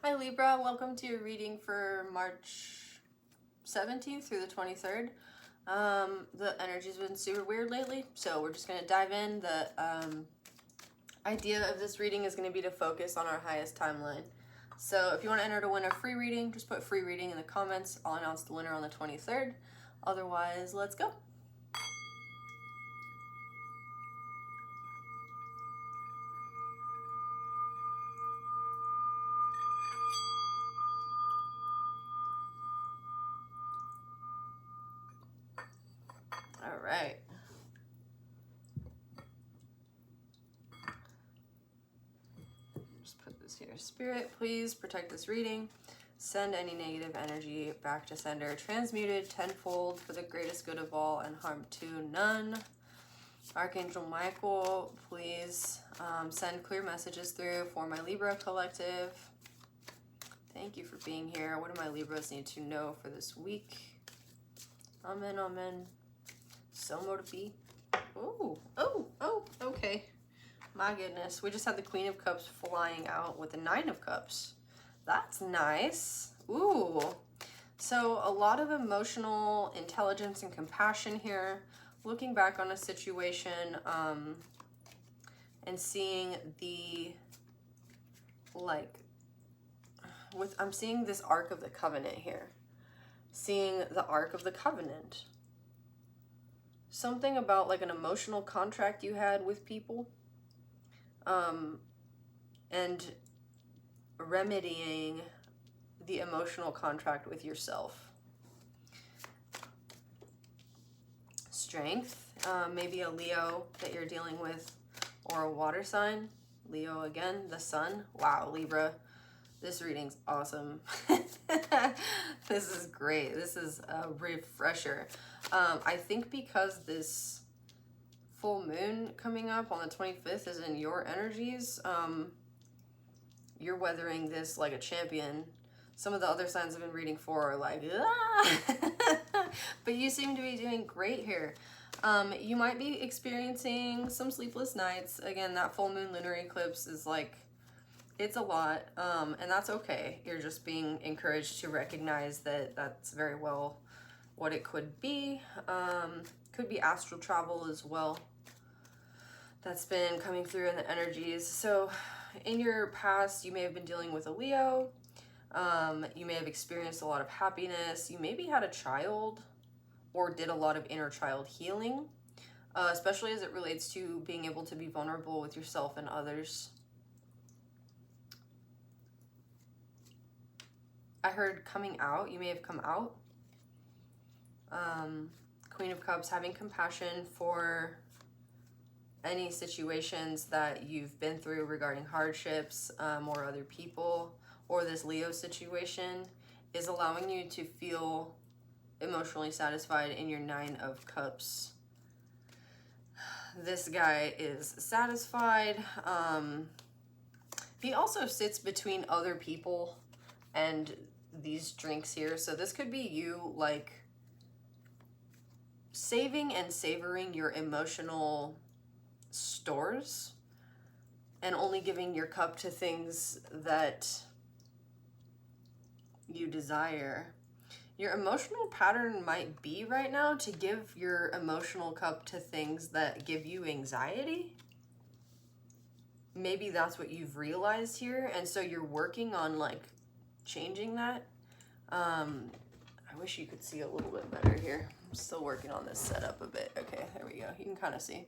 Hi Libra, welcome to your reading for March 17th through the 23rd. The energy's been super weird lately, so we're just going to dive in. The idea of this reading is going to be to focus on our highest timeline. So if you want to enter to win a free reading, just put free reading in the comments. I'll announce the winner on the 23rd. Otherwise, let's go. All right. Just put this here. Spirit, please protect this reading. Send any negative energy back to sender. Transmuted tenfold for the greatest good of all and harm to none. Archangel Michael, please send clear messages through for my Libra collective. Thank you for being here. What do my Libras need to know for this week? Amen, amen. So more to be. Oh, okay. My goodness. We just had the Queen of Cups flying out with the Nine of Cups. That's nice. Ooh. So a lot of emotional intelligence and compassion here. Looking back on a situation and seeing the, I'm seeing this Ark of the Covenant here. Seeing the Ark of the Covenant. Something about like an emotional contract you had with people. And remedying the emotional contract with yourself. Strength, maybe a Leo that you're dealing with, or a water sign. Leo again, the sun. Wow, Libra, this reading's awesome. This is great. This is a refresher. I think because this full moon coming up on the 25th is in your energies, you're weathering this like a champion. Some of the other signs I've been reading for are like, ah! But you seem to be doing great here. You might be experiencing some sleepless nights. Again, that full moon lunar eclipse is like, it's a lot, and that's okay. You're just being encouraged to recognize that that's very well what it could be. Could be astral travel as well. That's been coming through in the energies. So in your past, you may have been dealing with a Leo. You may have experienced a lot of happiness. You maybe had a child or did a lot of inner child healing, especially as it relates to being able to be vulnerable with yourself and others. I heard coming out. You may have come out. Queen of Cups, having compassion for any situations that you've been through regarding hardships or other people, or this Leo situation is allowing you to feel emotionally satisfied in your Nine of Cups. This guy is satisfied. He also sits between other people and these drinks here. So this could be you like saving and savoring your emotional stores and only giving your cup to things that you desire. Your emotional pattern might be right now to give your emotional cup to things that give you anxiety. Maybe that's what you've realized here, and so you're working on like changing that. I wish you could see a little bit better here. I'm still working on this setup a bit. Okay, there we go. You can kind of see.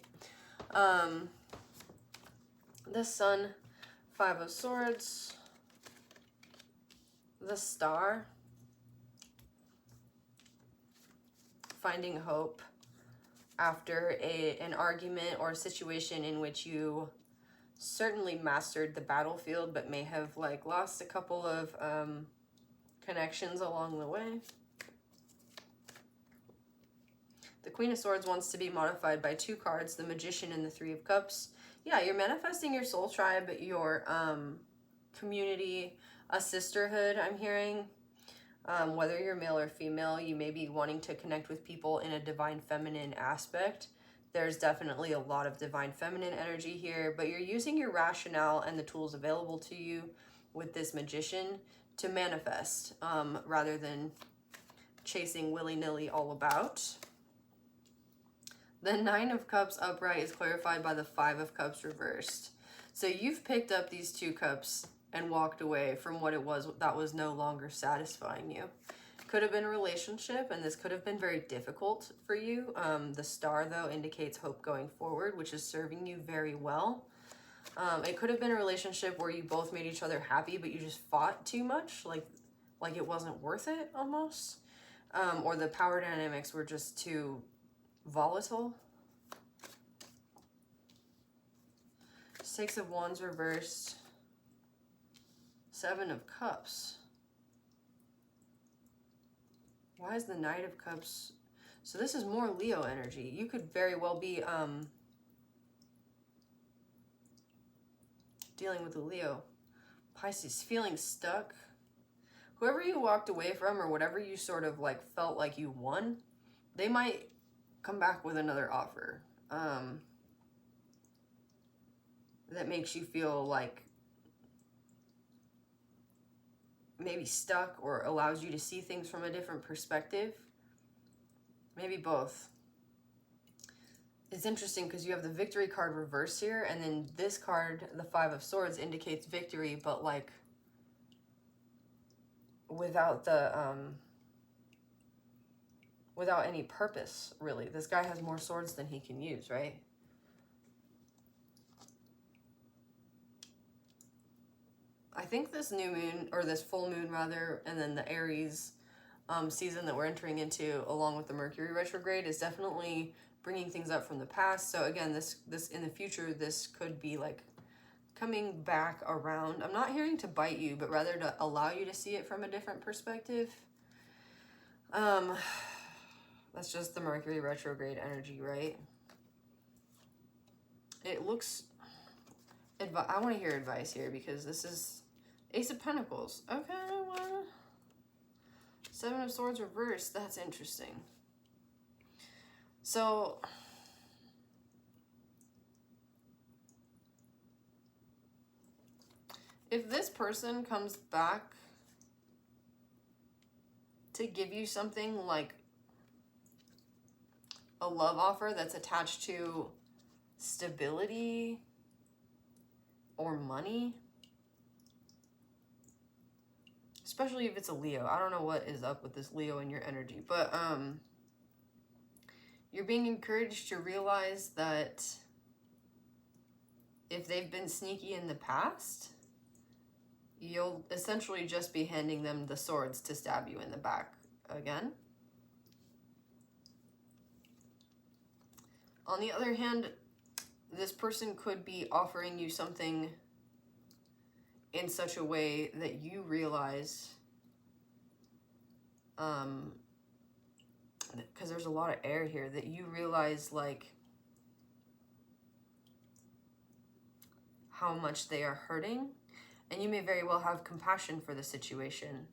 The Sun, Five of Swords, the Star, finding hope after an argument or a situation in which you certainly mastered the battlefield but may have like lost a couple of connections along the way. The Queen of Swords wants to be modified by two cards, the Magician and the Three of Cups. Yeah, you're manifesting your soul tribe, your community, a sisterhood, I'm hearing. Whether you're male or female, you may be wanting to connect with people in a divine feminine aspect. There's definitely a lot of divine feminine energy here, but you're using your rationale and the tools available to you with this Magician to manifest rather than chasing willy-nilly all about. The Nine of Cups upright is clarified by the Five of Cups reversed. So you've picked up these 2 cups and walked away from what it was that was no longer satisfying you. Could have been a relationship, and this could have been very difficult for you. The star, though, indicates hope going forward, which is serving you very well. It could have been a relationship where you both made each other happy, but you just fought too much, like it wasn't worth it almost. Or the power dynamics were just too volatile. 6 of Wands reversed. 7 of Cups. Why is the Knight of Cups? So this is more Leo energy. You could very well be dealing with a Leo. Pisces, feeling stuck. Whoever you walked away from, or whatever you sort of like felt like you won, they might come back with another offer that makes you feel like maybe stuck, or allows you to see things from a different perspective. Maybe both. It's interesting because you have the Victory card reversed here, and then this card, the Five of Swords, indicates victory, but like without the without any purpose, really. This guy has more swords than he can use, right? I think this new moon, or this full moon rather, and then the Aries season that we're entering into, along with the Mercury retrograde, is definitely bringing things up from the past. So again, this in the future, this could be like coming back around. I'm not hearing to bite you, but rather to allow you to see it from a different perspective. That's just the Mercury retrograde energy, right? It looks... I want to hear advice here, because this is Ace of Pentacles. Okay, well, 7 of Swords reversed. That's interesting. So... if this person comes back to give you something like a love offer that's attached to stability or money, especially if it's a Leo. I don't know what is up with this Leo in your energy, but you're being encouraged to realize that if they've been sneaky in the past, you'll essentially just be handing them the swords to stab you in the back again. On the other hand, this person could be offering you something in such a way that you realize, because there's a lot of air here, that you realize like how much they are hurting, and you may very well have compassion for the situation.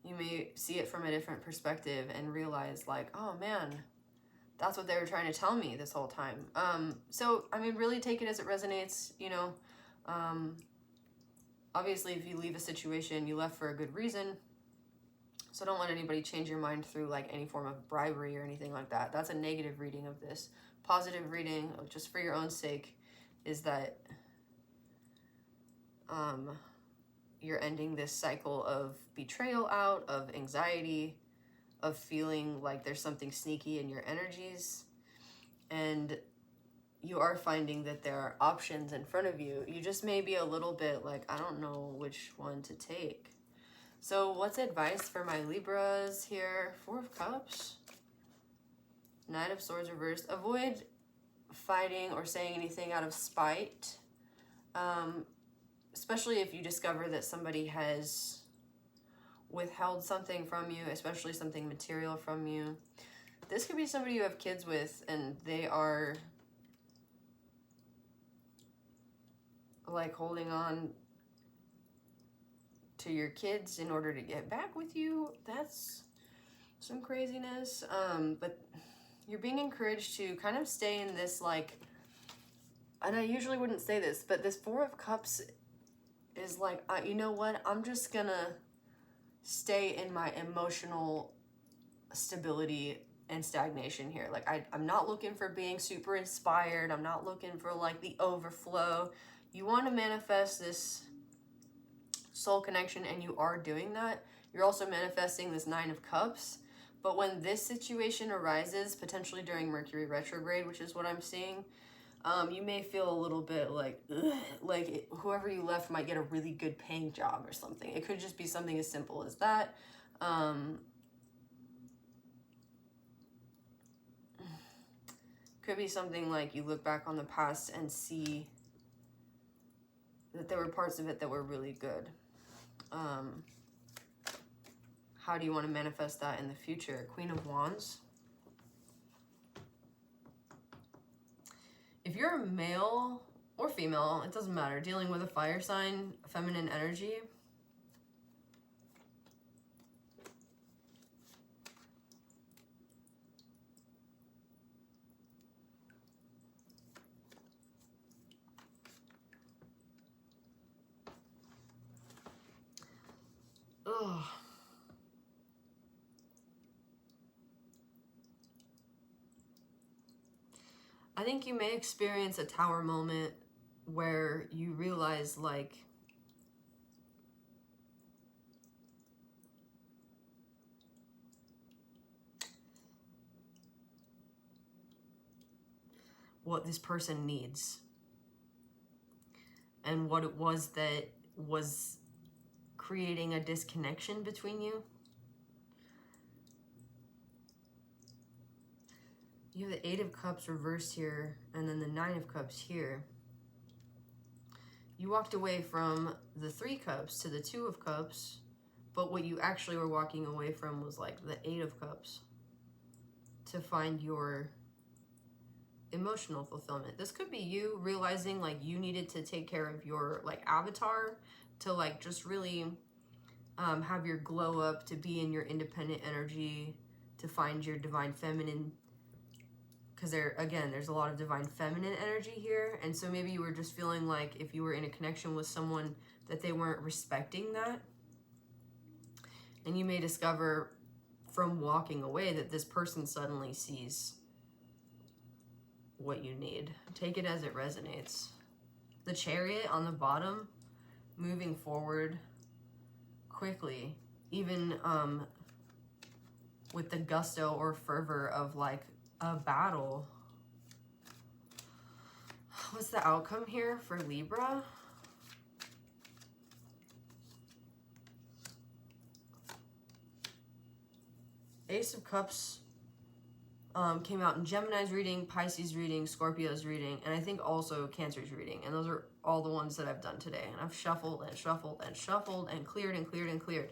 You may see it from a different perspective and realize like, oh man, that's what they were trying to tell me this whole time. So, I mean, really take it as it resonates, you know. Obviously, if you leave a situation, you left for a good reason. So don't let anybody change your mind through like any form of bribery or anything like that. That's a negative reading of this. Positive reading, just for your own sake, is that you're ending this cycle of betrayal out, of anxiety, of feeling like there's something sneaky in your energies. And you are finding that there are options in front of you. You just may be a little bit like, I don't know which one to take. So what's advice for my Libras here? 4 of Cups. Knight of Swords reversed. Avoid fighting or saying anything out of spite. Especially if you discover that somebody has withheld something from you, especially something material from you. This could be somebody you have kids with, and they are like holding on to your kids in order to get back with you. That's some craziness. But you're being encouraged to kind of stay in this like and I usually wouldn't say this, but this Four of Cups is like, you know what? I'm just gonna stay in my emotional stability and stagnation here. Like, I'm not looking for being super inspired. I'm not looking for like the overflow. You want to manifest this soul connection, and you are doing that. You're also manifesting this Nine of Cups. But when this situation arises, potentially during Mercury retrograde, which is what I'm seeing, you may feel a little bit like, ugh, like whoever you left might get a really good paying job or something. It could just be something as simple as that. Could be something like you look back on the past and see that there were parts of it that were really good. How do you want to manifest that in the future? Queen of Wands. If you're a male or female, it doesn't matter, dealing with a fire sign, feminine energy, ugh. I think you may experience a tower moment where you realize, like, what this person needs and what it was that was creating a disconnection between you. You have the Eight of Cups reversed here, and then the Nine of Cups here. You walked away from the Three Cups to the Two of Cups, but what you actually were walking away from was like the Eight of Cups to find your emotional fulfillment. This could be you realizing like you needed to take care of your like avatar to like just really have your glow up, to be in your independent energy, to find your divine feminine. Because there's a lot of divine feminine energy here. And so maybe you were just feeling like if you were in a connection with someone that they weren't respecting that. And you may discover from walking away that this person suddenly sees what you need. Take it as it resonates. The Chariot on the bottom, moving forward quickly, even with the gusto or fervor of like a battle. What's the outcome here for Libra? Ace of Cups came out in Gemini's reading, Pisces reading, Scorpio's reading, and I think also Cancer's reading. And those are all the ones that I've done today. And I've shuffled and shuffled and shuffled and cleared and cleared and cleared.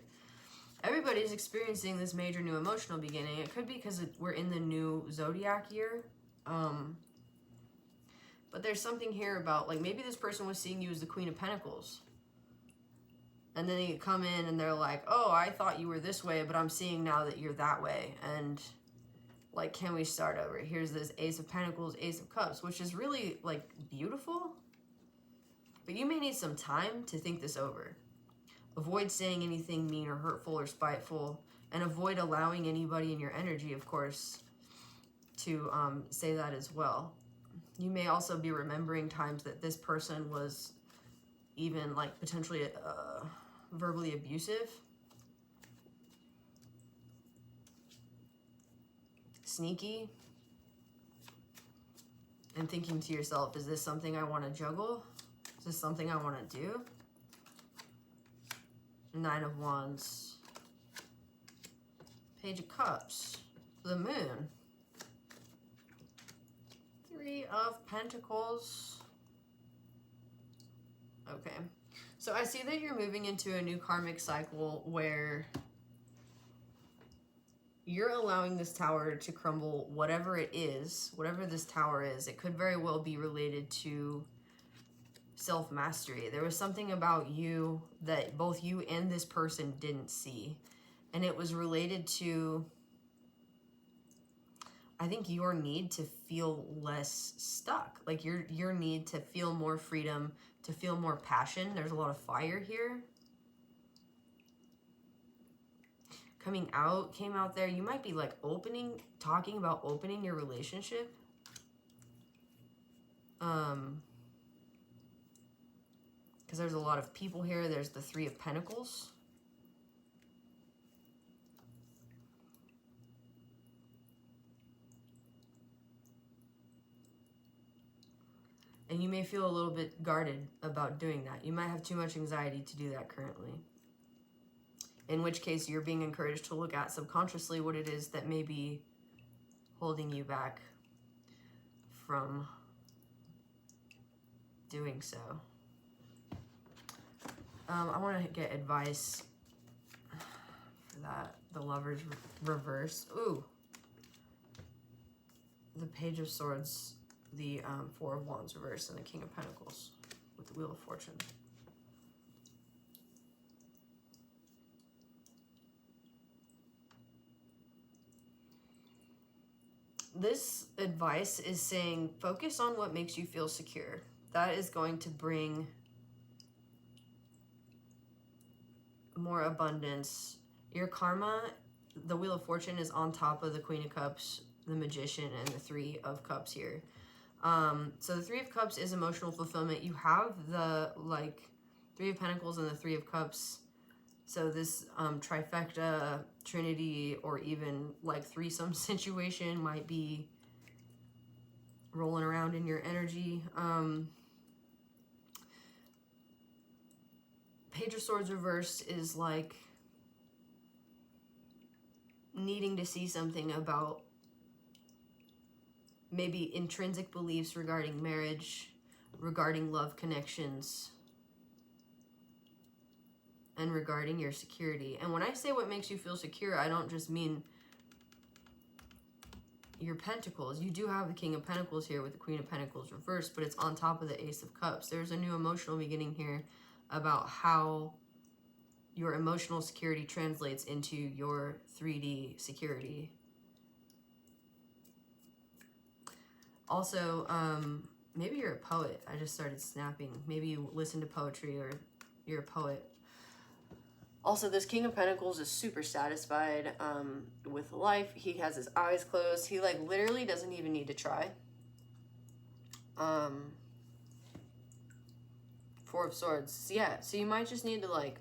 Everybody's experiencing this major new emotional beginning. It could be because we're in the new zodiac year. But there's something here about, like, maybe this person was seeing you as the Queen of Pentacles. And then they come in and they're like, oh, I thought you were this way, but I'm seeing now that you're that way. And, like, can we start over? Here's this Ace of Pentacles, Ace of Cups, which is really, like, beautiful. But you may need some time to think this over. Avoid saying anything mean or hurtful or spiteful, and avoid allowing anybody in your energy, of course, to say that as well. You may also be remembering times that this person was even like potentially verbally abusive, sneaky, and thinking to yourself, is this something I want to juggle? Is this something I want to do? Nine of Wands, Page of Cups, the Moon, Three of Pentacles. Okay, so I see that you're moving into a new karmic cycle where you're allowing this tower to crumble, whatever it is, whatever this tower is. It could very well be related to self-mastery. There was something about you that both you and this person didn't see, and it was related to I think your need to feel less stuck, like your need to feel more freedom, to feel more passion. There's a lot of fire here. Came out there. You might be like talking about opening your relationship. Because there's a lot of people here. There's the Three of Pentacles. And you may feel a little bit guarded about doing that. You might have too much anxiety to do that currently. In which case, you're being encouraged to look at subconsciously what it is that may be holding you back from doing so. I want to get advice for that. The Lover's reverse. Ooh. The Page of Swords, the Four of Wands reverse, and the King of Pentacles with the Wheel of Fortune. This advice is saying focus on what makes you feel secure. That is going to bring more abundance. Your karma, the Wheel of Fortune is on top of the Queen of Cups, the Magician, and the Three of Cups here. So the Three of Cups is emotional fulfillment. You have the Three of Pentacles and the Three of Cups. So this trifecta, trinity, or even like threesome situation might be rolling around in your energy. Page of Swords reversed is like needing to see something about maybe intrinsic beliefs regarding marriage, regarding love connections, and regarding your security. And when I say what makes you feel secure, I don't just mean your pentacles. You do have the King of Pentacles here with the Queen of Pentacles reversed, but it's on top of the Ace of Cups. There's a new emotional beginning here about how your emotional security translates into your 3D security. Also, maybe you're a poet. I just started snapping. Maybe you listen to poetry or you're a poet. Also, this King of Pentacles is super satisfied with life. He has his eyes closed. He like literally doesn't even need to try. Four of Swords. Yeah, so you might just need to like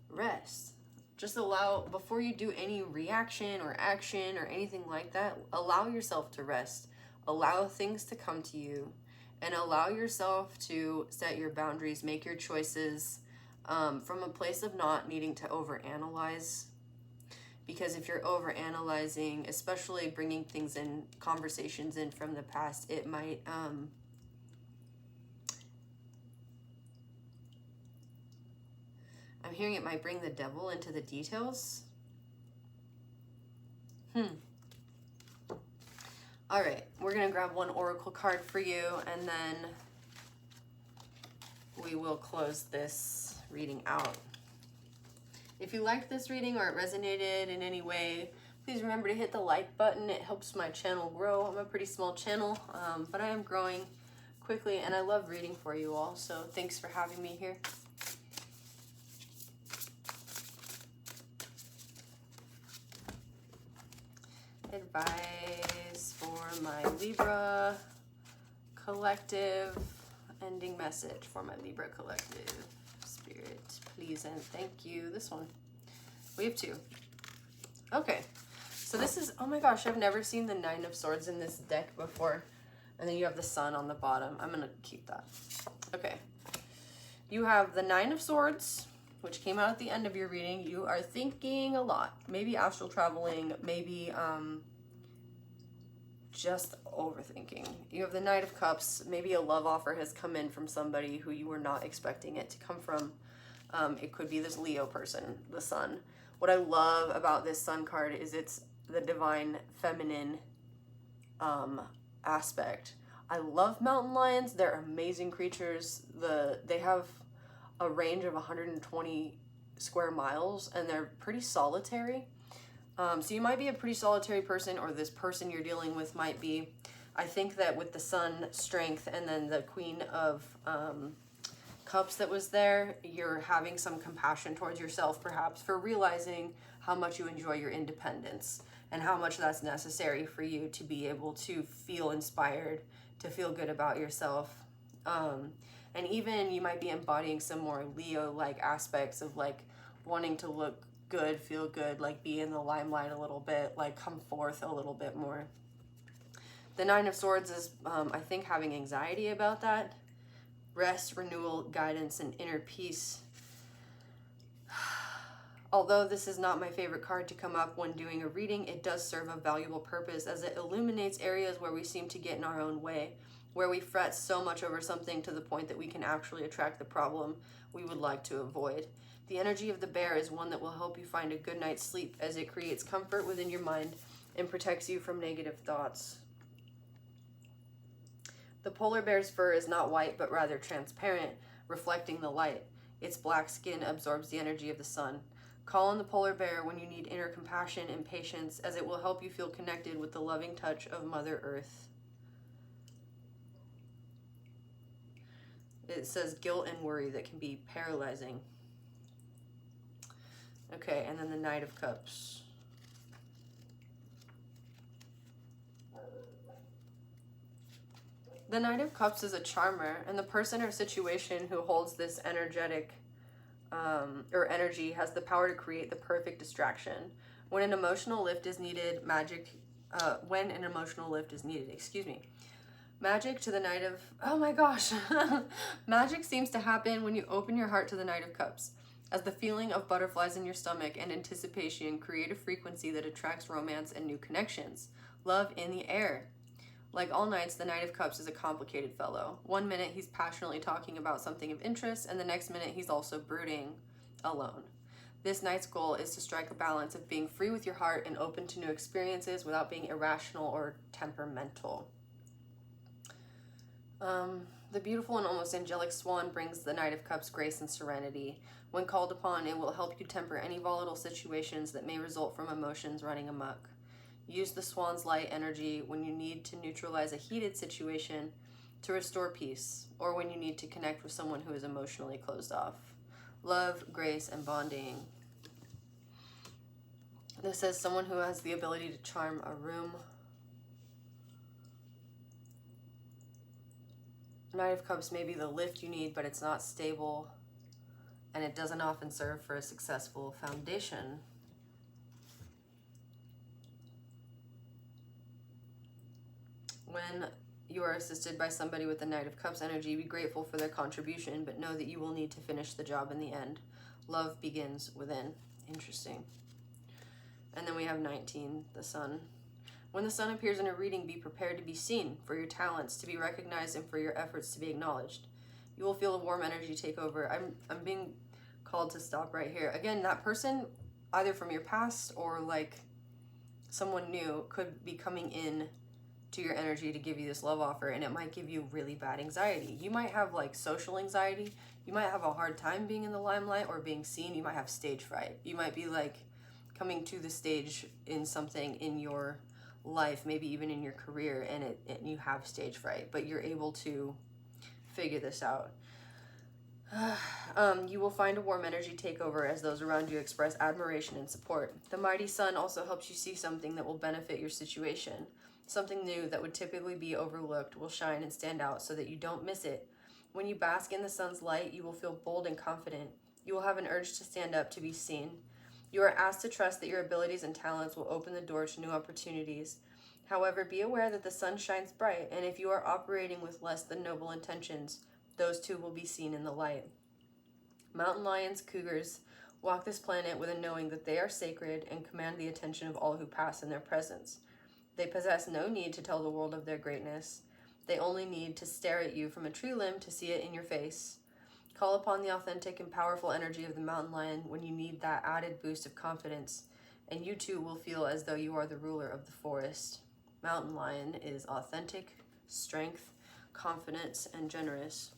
rest. Just allow, before you do any reaction or action or anything like that, allow yourself to rest. Allow things to come to you and allow yourself to set your boundaries, make your choices from a place of not needing to overanalyze. Because if you're overanalyzing, especially bringing things in, conversations in from the past, it might I'm hearing it might bring the devil into the details. All right, we're gonna grab one oracle card for you, and then we will close this reading out. If you liked this reading or it resonated in any way, please remember to hit the like button. It helps my channel grow. I'm a pretty small channel, but I am growing quickly, and I love reading for you all, so thanks for having me here. Advice for my Libra collective, ending message for my Libra collective. Spirit, please and thank you. This one. We have two. Okay. So this is, oh my gosh, I've never seen the Nine of Swords in this deck before. And then you have the Sun on the bottom. I'm going to keep that. Okay. You have the Nine of Swords, which came out at the end of your reading. You are thinking a lot. Maybe astral traveling, maybe just overthinking. You have the Knight of Cups. Maybe a love offer has come in from somebody who you were not expecting it to come from. It could be this Leo person, the Sun. What I love about this Sun card is it's the divine feminine aspect. I love mountain lions. They're amazing creatures. They have a range of 120 square miles, and they're pretty solitary. So you might be a pretty solitary person, or this person you're dealing with might be. I think that with the Sun, strength, and then the Queen of Cups that was there, you're having some compassion towards yourself, perhaps, for realizing how much you enjoy your independence and how much that's necessary for you to be able to feel inspired, to feel good about yourself. And even you might be embodying some more Leo-like aspects of like wanting to look good, feel good, like be in the limelight a little bit, like come forth a little bit more. The Nine of Swords is, I think, having anxiety about that. Rest, renewal, guidance, and inner peace. Although this is not my favorite card to come up when doing a reading, it does serve a valuable purpose as it illuminates areas where we seem to get in our own way, where we fret so much over something to the point that we can actually attract the problem we would like to avoid. The energy of the bear is one that will help you find a good night's sleep as it creates comfort within your mind and protects you from negative thoughts. The polar bear's fur is not white but rather transparent, reflecting the light. Its black skin absorbs the energy of the sun. Call on the polar bear when you need inner compassion and patience, as it will help you feel connected with the loving touch of Mother Earth. It says guilt and worry that can be paralyzing. Okay, and then the Knight of Cups. The Knight of Cups is a charmer, and the person or situation who holds this energetic or energy has the power to create the perfect distraction. When an emotional lift is needed, Magic to the Knight of, oh my gosh. Magic seems to happen when you open your heart to the Knight of Cups, as the feeling of butterflies in your stomach and anticipation create a frequency that attracts romance and new connections. Love in the air. Like all knights, the Knight of Cups is a complicated fellow. One minute he's passionately talking about something of interest, and the next minute he's also brooding alone. This knight's goal is to strike a balance of being free with your heart and open to new experiences without being irrational or temperamental. The beautiful and almost angelic swan brings the Knight of Cups grace and serenity. When called upon, it will help you temper any volatile situations that may result from emotions running amok. Use the swan's light energy when you need to neutralize a heated situation to restore peace, or when you need to connect with someone who is emotionally closed off. Love, grace, and bonding. This says someone who has the ability to charm a room. Knight of Cups may be the lift you need, but it's not stable, and it doesn't often serve for a successful foundation. When you are assisted by somebody with the Knight of Cups energy, be grateful for their contribution, but know that you will need to finish the job in the end. Love begins within. Interesting. And then we have 19, the Sun. When the Sun appears in a reading, be prepared to be seen, for your talents to be recognized, and for your efforts to be acknowledged. You will feel a warm energy take over. I'm being called to stop right here. Again, that person, either from your past or like someone new, could be coming in to your energy to give you this love offer, and it might give you really bad anxiety. You might have like social anxiety. You might have a hard time being in the limelight or being seen. You might have stage fright. You might be like coming to the stage in something in your life, maybe even in your career, and you have stage fright, but you're able to figure this out. You will find a warm energy take over as those around you express admiration and support. The mighty sun also helps you see something that will benefit your situation. Something new that would typically be overlooked will shine and stand out so that you don't miss it. When you bask in the sun's light, you will feel bold and confident. You will have an urge to stand up to be seen. You are asked to trust that your abilities and talents will open the door to new opportunities. However, be aware that the sun shines bright, and if you are operating with less than noble intentions, those too will be seen in the light. Mountain lions, cougars, walk this planet with a knowing that they are sacred and command the attention of all who pass in their presence. They possess no need to tell the world of their greatness. They only need to stare at you from a tree limb to see it in your face. Call upon the authentic and powerful energy of the mountain lion when you need that added boost of confidence, and you too will feel as though you are the ruler of the forest. Mountain lion is authentic, strength, confidence, and generous.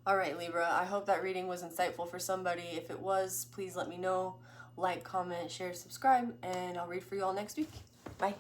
All right, Libra, I hope that reading was insightful for somebody. If it was, please let me know. like, comment, share, subscribe, and I'll read for you all next week. Bye.